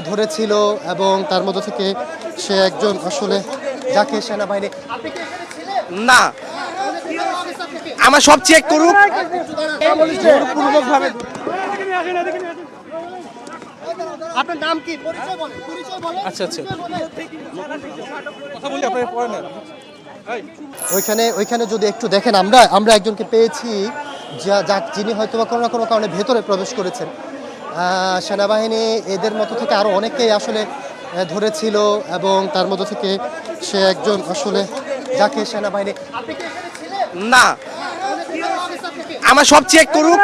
ধরেছিল এবং তার মধ্য থেকে সে একজন আসলে যাকে সেনাবাহিনী না আমার সব চেক করুক পূর্বকভাবে। আপনার নাম কি? পরিচয় বলেন, পরিচয় বলেন। আচ্ছা কথা বলি আপনারা পড়ে নেন। ওইখানে যদি একটু দেখেন, আমরা একজনকে পেয়েছি যিনি হয়তো বা কোনো না কোনো কারণে ভেতরে প্রবেশ করেছেন। সেনাবাহিনী এদের মতো থেকে আরও অনেকেই আসলে ধরেছিল এবং তার মধ্য থেকে সে একজন আসলে যাকে সেনাবাহিনী না আমার সব চেক করুক।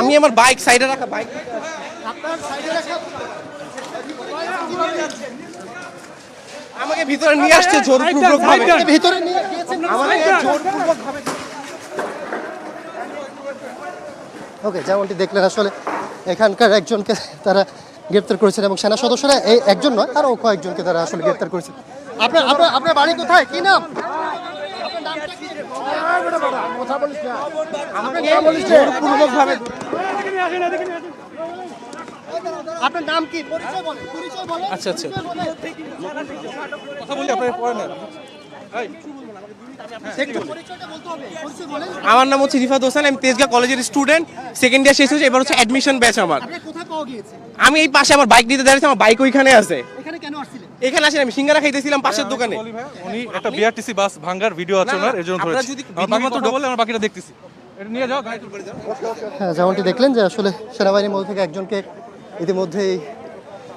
আমি আমার বাইক সাইডে রাখা, বাইক আমাকে ভিতরে নিয়ে আসছে জোরপূর্বকভাবে। ভিতরে নিয়ে গিয়েছেন আমাকে জোরপূর্বকভাবে। ওকে, যেমনটি দেখলেন আসলে এখানকার একজনকে তারা গ্রেপ্তার করেছেন এবং সেনা সদস্যরা এই একজন নয় আরও কয়েকজনকে তারা আসলে গ্রেপ্তার করেছেন। আপনার বাড়ি কোথায়, কি নাম? জোরপূর্বকভাবে। আপনার নাম কি? পরিচয় বলেন, পরিচয় বলেন। আচ্ছা কথা বলি আপনারা পড়ে নেন। আমার নাম হচ্ছে রিফাত হোসেন, আমি তেজগাঁ কলেজের স্টুডেন্ট, সেকেন্ড ইয়ার শেষ হয়েছে, এবার হচ্ছে অ্যাডমিশন ব্যাচ আমার। আমি এই পাশে আমার বাইক নিতে দাঁড়িয়েছি, আমার বাইক ওইখানে আছে। এখানে আসেন, আমি সিঙ্গারা খাইতেছিলাম পাশের দোকানে। উনি একটা বিআরটিসি বাস ভাঙার ভিডিও আছে ওনার, এর জন্য ধরেছি। আমার মাত্র বলে আমরা বাকিটা দেখতেছি। এটা নিয়ে যাও, গাড়ি করে যাও। হ্যাঁ, যেমনটি দেখলেন যে আসলে সেনাবাহিনীর মধ্যে থেকে একজনকে ইতিমধ্যেই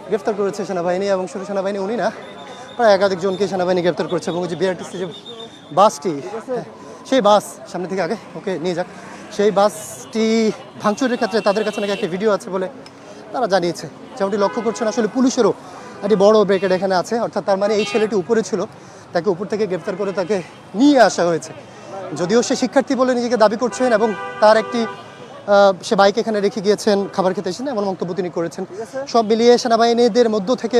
গ্রেফতার করেছে সেনাবাহিনী, এবং শুধু সেনাবাহিনী উনি না, প্রায় একাধিক জনকে সেনাবাহিনী গ্রেফতার করেছে। এবং ওই যে বিআরটিসি যে বাসটি, সেই বাস সামনে থেকে আগে ওকে নিয়ে যাক, সেই বাসটি ভাঙচুরের ক্ষেত্রে তাদের কাছে নাকি একটা ভিডিও আছে বলে তারা জানিয়েছে। যেমনটি লক্ষ্য করছেন আসলে পুলিশেরও একটি বড় ব্রেকেট এখানে আছে, অর্থাৎ তার মানে এই ছেলেটি উপরে ছিল, তাকে উপর থেকে গ্রেফতার করে তাকে নিয়ে আসা হয়েছে। যদিও সে শিক্ষার্থী বলে নিজেকে দাবি করছেন এবং তার একটি সে বাইক এখানে রেখে গিয়েছেন, খাবার খেতে এসেছেন এমন মন্তব্য তিনি করেছেন। সব মিলিয়ে সেনাবাহিনীদের মধ্য থেকে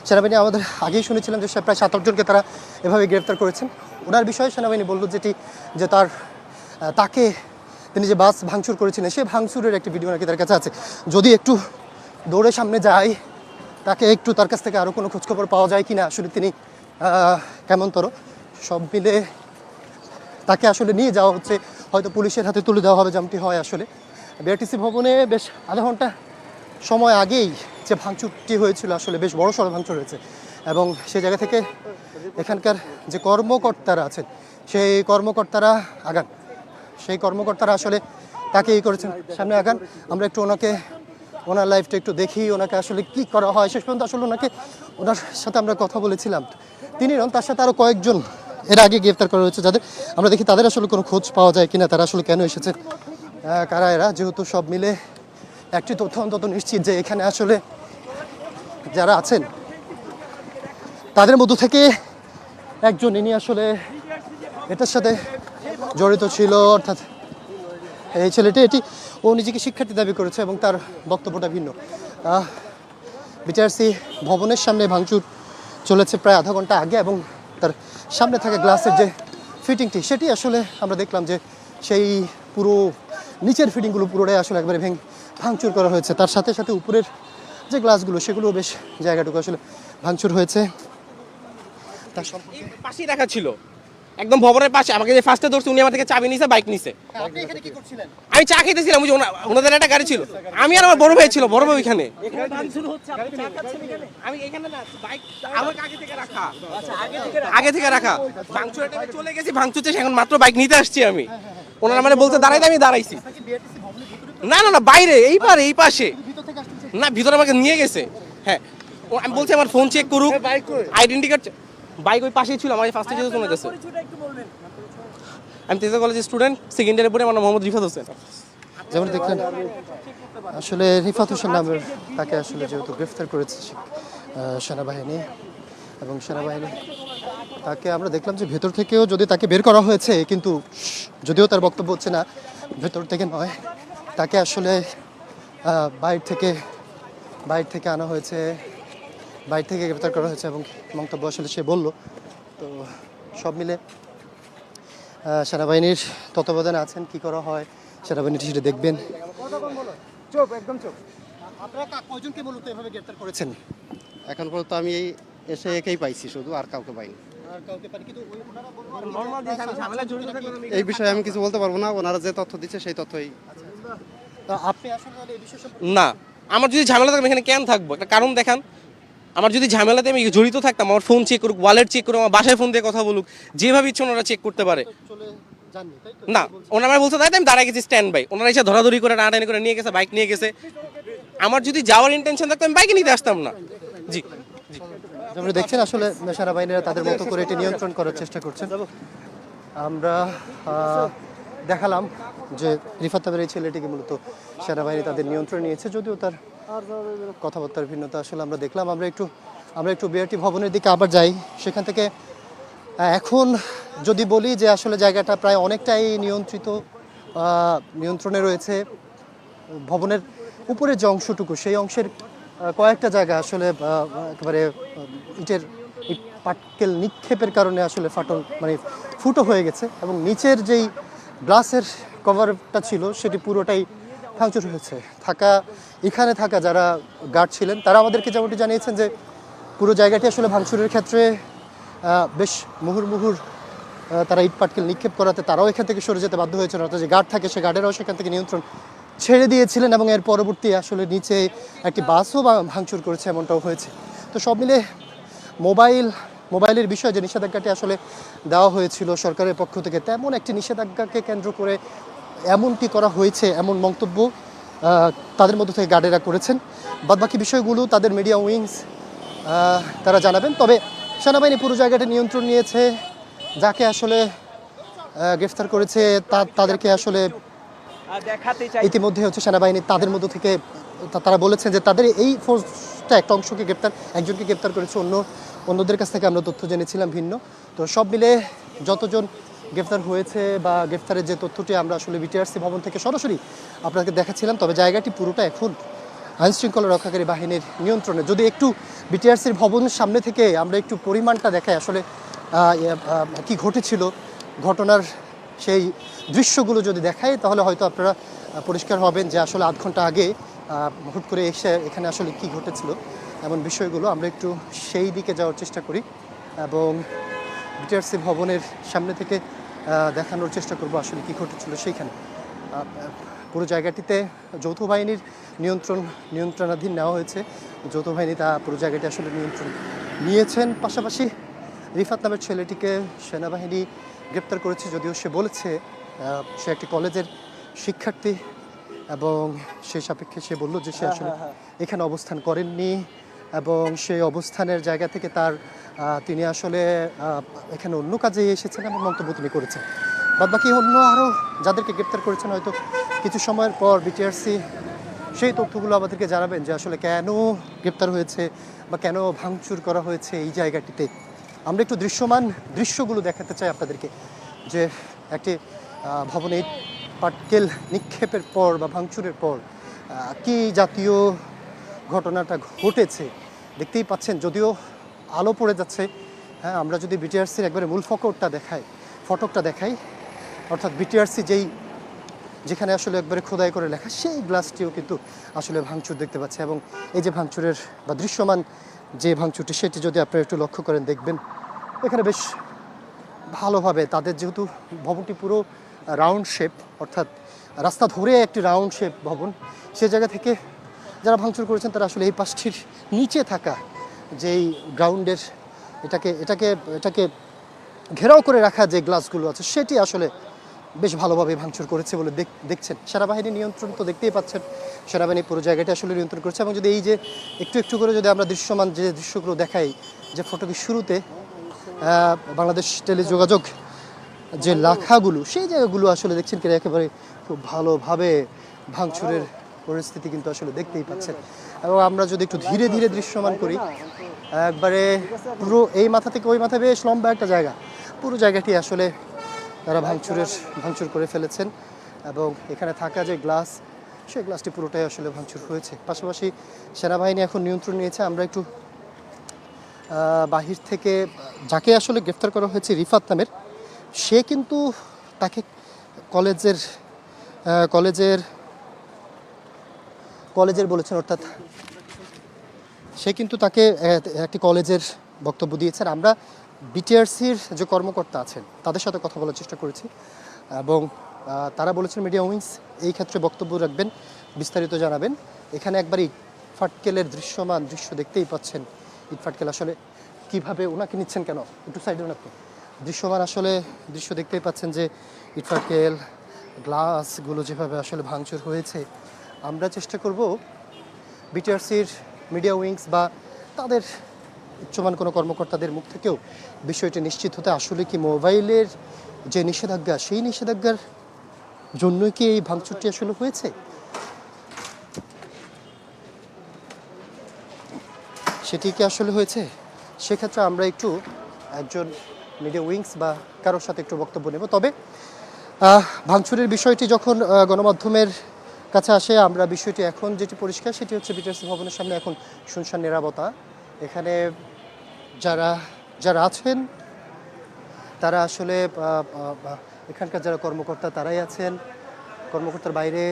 সেনাবাহিনী আমাদের আগেই শুনেছিলাম যে প্রায় 7-8 জনকে তারা এভাবে গ্রেফতার করেছেন। ওনার বিষয়ে সেনাবাহিনী বলল যে তাকে তিনি যে বাস ভাঙচুর করেছিলেন সেই ভাঙচুরের একটি ভিডিও নাকি তার কাছে আছে। যদি একটু দৌড়ে সামনে যায়, তাকে একটু তার কাছ থেকে আরও কোনো খোঁজখবর পাওয়া যায় কিনা, আসলে তিনি কেমনতর, সব মিলে তাকে আসলে নিয়ে যাওয়া হচ্ছে, হয়তো পুলিশের হাতে তুলে দেওয়া হবে, যেমনটি হয় আসলে। বিআরটিসি ভবনে বেশ আধা ঘন্টা সময় আগেই যে ভাঙচুরটি হয়েছিল, আসলে বেশ বড় সড়ো ভাঙচুর হয়েছে, এবং সেই জায়গা থেকে এখানকার যে কর্মকর্তারা আছেন সেই কর্মকর্তারা আসলে তাকে করেছেন, সামনে আগান, আমরা একটু ওনার লাইফটা একটু দেখি, ওনাকে আসলে কী করা হয়। শেষ পর্যন্ত আসলে ওনার সাথে আমরা কথা বলেছিলাম, তিনি নন, তার সাথে আরও কয়েকজন এর আগে গ্রেফতার করা হয়েছে, যাদের আমরা দেখি তাদের আসলে কোনো খোঁজ পাওয়া যায় কিনা, তারা আসলে কেন এসেছে, কারা এরা। যেহেতু সব মিলে একটি তথ্য অন্তত নিশ্চিত যে এখানে আসলে যারা আছেন তাদের মধ্য থেকে একজন ইনি আসলে এটার সাথে জড়িত ছিল, অর্থাৎ এই ছেলেটি ও নিজেকে শিক্ষার্থী দাবি করেছে এবং তার বক্তব্যটা ভিন্ন। বিটিআরসি ভবনের সামনে ভাঙচুর চলেছে প্রায় আধা ঘন্টা আগে, এবং তার সামনে থাকা গ্লাসের যে ফিটিংটি সেটি আসলে আমরা দেখলাম যে সেই পুরো নিচের ফিটিংগুলো পুরোটাই আসলে একবারে ভাঙচুর করা হয়েছে। তার সাথে সাথে উপরের যে গ্লাসগুলো সেগুলো বেশ জায়গাটুকু আসলে ভাঙচুর হয়েছে। তার সম্পর্কে পাশেই রাখা ছিল, একদম ভবনের পাশে। আমাকে যে ফার্স্টে ধরছে উনি আমার থেকে চাবি নিছে, বাইক নিছে। আপনি এখানে কি করছিলেন? আমি চা খেতেছিলাম, ওই যে ওনাদের একটা গাড়ি ছিল, আমি আর আমার বড় ভাই ছিল, বড় ভাই ওইখানে। আমি এখানে না, বাইক আমার আগে থেকে রাখা ভাঙচুর চলে গেছি, ভাঙচুরতে এখন মাত্র বাইক নিতে আসছি আমি। ওনারা মানে বলতে দাঁড়াইতে আমি দাঁড়াইছি। না বাইরে, এই পাশে না, ভিতরে আমাকে নিয়ে গেছে। হ্যাঁ, আমি বলছি আমার ফোন চেক করুক, আইডেন্টি কার্ড। বাইক ওই পাশেই ছিল, আমার ফার্স্টে যেতে চলে গেছে। আমি তেজগাঁ কলেজের স্টুডেন্ট, সেকেন্ড ইয়ারে পড়ি, আমার নাম মোহাম্মদ রিফাত হোসেন। যেমন দেখলেন আসলে রিফাত হোসেন নামের তাকে আসলে যেহেতু গ্রেফতার করেছে সেনাবাহিনী, এবং সেনাবাহিনী তাকে আমরা দেখলাম যে ভেতর থেকেও যদি তাকে বের করা হয়েছে, কিন্তু যদিও তার বক্তব্য হচ্ছে না ভেতর থেকে নয়, তাকে আসলে বাইরে থেকে আনা হয়েছে, বাইরে থেকে গ্রেফতার করা হয়েছে, এবং মন্তব্য আসলে সে বলল। তো সব মিলে সেনাবাহিনীর তত্ত্বাবধানে আছেন, কি করা হয় সেনাবাহিনী সেটা দেখবেন। আপনারা কয়জনকে মূলত এভাবে গ্রেফতার করেছেন? এখন পর্যন্ত আমি এই এসে একেই পাইছি শুধু, আর কাউকে পাইনি। আর কাউকে পারি কিন্তু ওনারা বলছেন নরমাল যে এখানে ঝামেলা জড়িত থাকলে আমি এই বিষয়ে আমি কিছু বলতে পারবো না, ওনারা যে তথ্য দিচ্ছে সেই তথ্যই। আপনি আসলে তাহলে এই বিষয়ে না, আমার যদি ঝামেলা থাকে আমি এখানে কেন থাকবো? একটা কারণ দেখান। আমার যদি ঝামেলাতে আমি জড়িত থাকতাম, আমার ফোন চেক করুক, ওয়ালেট চেক করুক, আমার বাসায় ফোন দিয়ে কথা বলুক, যেভাবে ইচ্ছে ওনারা চেক করতে পারে। চলে যাননি তাই তো? না, ওনারা বলছে তাই তো আমি দাঁড়ায় গেছি স্ট্যান্ড বাই, ওনারা এসে ধরাধরি করে টানাটানি করে নিয়ে গেছে, বাইক নিয়ে গেছে। আমার যদি যাওয়ার ইন্টেনশন থাকতো আমি বাইকে নিতে আসতাম না। জি, আপনারা দেখছেন আসলে সেনাবাহিনীরা তাদের মতো করে এটি নিয়ন্ত্রণ করার চেষ্টা করছেন। আমরা দেখালাম যে রিফাত তাবের এই ছেলেটিকে মূলত সেনাবাহিনী তাদের নিয়ন্ত্রণে নিয়েছে, যদিও তার কথাবার্তার ভিন্নতা আসলে আমরা দেখলাম। আমরা একটু বিআরটি ভবনের দিকে আবার যাই। সেখান থেকে এখন যদি বলি যে আসলে জায়গাটা প্রায় অনেকটাই নিয়ন্ত্রণে রয়েছে। ভবনের উপরের যে অংশটুকু, সেই অংশের কয়েকটা জায়গা আসলে একেবারে ইট পাটকেল নিক্ষেপের কারণে আসলে ফুটো হয়ে গেছে, এবং নিচের যেই গ্লাসের কভারটা ছিল সেটি পুরোটাই ভাঙচুর হয়েছে। এখানে থাকা যারা গার্ড ছিলেন তারা আমাদেরকে যেমনটি জানিয়েছেন যে পুরো জায়গাটি আসলে ভাঙচুরের ক্ষেত্রে বেশ মুহুর্মুহুর তারা ইট পাটকেল নিক্ষেপ করাতে তারাও এখান থেকে সরে যেতে বাধ্য হয়েছেন, অর্থাৎ যে গার্ড থাকে সে গার্ডেরাও সেখান থেকে নিয়ন্ত্রণ ছেড়ে দিয়েছিলেন, এবং এর পরবর্তী আসলে নিচে একটি বাসও ভাঙচুর করেছে, এমনটাও হয়েছে। তো সব মিলে মোবাইলের বিষয়ে যে নিষেধাজ্ঞাটি আসলে দেওয়া হয়েছিল সরকারের পক্ষ থেকে, তেমন একটি নিষেধাজ্ঞাকে কেন্দ্র করে এমনটি করা হয়েছে, এমন মন্তব্য তাদের মধ্য থেকে গার্ডেরা করেছেন। বাদবাকি বিষয়গুলো তাদের মিডিয়া উইংস তারা জানাবেন। তবে সেনাবাহিনী পুরো জায়গাটা নিয়ন্ত্রণ নিয়েছে। যাকে আসলে গ্রেফতার করেছে তাদেরকে আসলে ইতিমধ্যে সেনাবাহিনী তাদের মধ্য থেকে তারা বলেছেন যে তাদের এই ফোর্সটা একটা অংশকে একজনকে গ্রেফতার করেছে, অন্যদের কাছ থেকে আমরা তথ্য জেনেছিলাম ভিন্ন। তো সব মিলে যতজন গ্রেফতার হয়েছে বা গ্রেফতারের যে তথ্যটি আমরা আসলে বিটিআরসি ভবন থেকে সরাসরি আপনাকে দেখাচ্ছিলাম, তবে জায়গাটি পুরোটা এখন আইনশৃঙ্খলা রক্ষাকারী বাহিনীর নিয়ন্ত্রণে। যদি একটু বিটিআরসির ভবনের সামনে থেকে আমরা একটু পরিমাণটা দেখাই আসলে কি ঘটেছিল, ঘটনার সেই দৃশ্যগুলো যদি দেখাই, তাহলে হয়তো আপনারা পরিষ্কার হবেন যে আসলে আধ ঘন্টা আগে হুট করে এসে এখানে আসলে কি ঘটেছিল এমন বিষয়গুলো। আমরা একটু সেই দিকে যাওয়ার চেষ্টা করি এবং বিটিআরসি ভবনের সামনে থেকে দেখানোর চেষ্টা করব আসলে কি ঘটেছিল সেইখানে। পুরো জায়গাটিতে যৌথ বাহিনীর নিয়ন্ত্রণাধীন নেওয়া হয়েছে। যৌথ বাহিনী পুরো জায়গাটি আসলে নিয়ন্ত্রণ নিয়েছেন। পাশাপাশি রিফাত নামের ছেলেটিকে সেনাবাহিনী গ্রেপ্তার করেছে, যদিও সে বলেছে সে একটি কলেজের শিক্ষার্থী, এবং সেই সাপেক্ষে সে বলল যে সে আসলে এখানে অবস্থান করেননি, এবং সেই অবস্থানের জায়গা থেকে তিনি আসলে এখানে অন্য কাজে এসেছেন এমন মন্তব্য তিনি করেছেন। বাদবাকি অন্য আরও যাদেরকে গ্রেপ্তার করেছেন হয়তো কিছু সময়ের পর বিটিআরসি সেই তথ্যগুলো আমাদেরকে জানাবেন যে আসলে কেন গ্রেপ্তার হয়েছে বা কেন ভাঙচুর করা হয়েছে এই জায়গাটিতে। আমরা একটু দৃশ্যগুলো দেখাতে চাই আপনাদেরকে, যে একটি ভবনে পাটকেল নিক্ষেপের পর বা ভাঙচুরের পর কি জাতীয় ঘটনাটা ঘটেছে দেখতেই পাচ্ছেন। যদিও আলো পড়ে যাচ্ছে, হ্যাঁ, আমরা যদি বিটিআরসির একবারে মূল ফটকটা দেখাই, অর্থাৎ বিটিআরসি যেখানে আসলে একবারে খোদাই করে লেখা, সেই গ্লাসটিও কিন্তু আসলে ভাঙচুর দেখতে পাচ্ছে। এবং এই যে ভাঙচুরের বা দৃশ্যমান যে ভাঙচুরটি, সেটি যদি আপনারা একটু লক্ষ্য করেন দেখবেন এখানে বেশ ভালোভাবে তাদের, যেহেতু ভবনটি পুরো রাউন্ড শেপ, অর্থাৎ রাস্তা ধরে একটি রাউন্ড শেপ ভবন, সে জায়গা থেকে যারা ভাঙচুর করেছেন তারা আসলে এই পাশটির নিচে থাকা যেই গ্রাউন্ডের এটাকে ঘেরাও করে রাখা যে গ্লাসগুলো আছে সেটি আসলে বেশ ভালোভাবে ভাঙচুর করেছে বলে দেখছেন। সেনাবাহিনী নিয়ন্ত্রণ তো দেখতেই পাচ্ছেন, সেনাবাহিনী পুরো জায়গাটি আসলে নিয়ন্ত্রণ করছে। এবং যদি এই যে একটু করে যদি আমরা দৃশ্যমান যে দৃশ্যগুলো দেখাই, যে ফটোটির শুরুতে বাংলাদেশ টেলিযোগাযোগ যে লেখাগুলো, সেই জায়গাগুলো আসলে দেখছেন কিনা একেবারে খুব ভালোভাবে ভাঙচুরের পরিস্থিতি কিন্তু আসলে দেখতেই পাচ্ছেন। এবং আমরা যদি একটু ধীরে ধীরে দৃশ্যমান করি, একবারে পুরো এই মাথা থেকে ওই মাথা বেশ লম্বা একটা জায়গা, পুরো জায়গাটি আসলে তারা ভাঙচুর করে ফেলেছেন। এবং এখানে থাকা যে গ্লাস, সেই গ্লাসটি পুরোটাই আসলে ভাঙচুর হয়েছে। পাশাপাশি সেনাবাহিনী এখন নিয়ন্ত্রণ নিয়েছে। আমরা একটু বাহির থেকে যাকে আসলে গ্রেফতার করা হয়েছে রিফাত নামের, সে কিন্তু তাকে কলেজের কলেজের বলেছেন, অর্থাৎ সে কিন্তু তাকে একটি কলেজের বক্তব্য দিয়েছেন। আমরা বিটিআরসির যে কর্মকর্তা আছেন তাদের সাথে কথা বলার চেষ্টা করেছি এবং তারা বলেছেন মিডিয়া উইংস এই ক্ষেত্রে বক্তব্য রাখবেন, বিস্তারিত জানাবেন। এখানে একবার ইটফাটকেলের দৃশ্যমান দৃশ্য দেখতেই পাচ্ছেন। ইটফাটকেল আসলে কিভাবে, ওনাকে নিচ্ছেন কেন, একটু সাইডে আপনি, দৃশ্যমান আসলে দৃশ্য দেখতেই পাচ্ছেন যে ইটফাটকেল গ্লাসগুলো যেভাবে আসলে ভাঙচুর হয়েছে। আমরা চেষ্টা করব বিটিআরসির মিডিয়া উইংস বা তাদের উচ্চমান কোনো কর্মকর্তাদের মুখ থেকেও বিষয়টি নিশ্চিত হতে, আসলে কি মোবাইলের যে নিষেধাজ্ঞা সেই নিষেধাজ্ঞার জন্যই কি এই ভাঙচুরটি আসলে হয়েছে। সেটি কি আসলে হয়েছে, সেক্ষেত্রে আমরা একটু একজন মিডিয়া উইংস বা কারোর সাথে একটু বক্তব্য নেব। তবে ভাঙচুরের বিষয়টি যখন গণমাধ্যমের কাছে আসে, আমরা বিষয়টি এখন যেটি পরিষ্কার সেটি হচ্ছে বিটিআরসি ভবনের সামনে এখন শুনশান নীরবতা। এখানে যারা আছেন তারা আসলে এখানকার যারা কর্মকর্তা তারাই আছেন, কর্মকর্তার বাইরে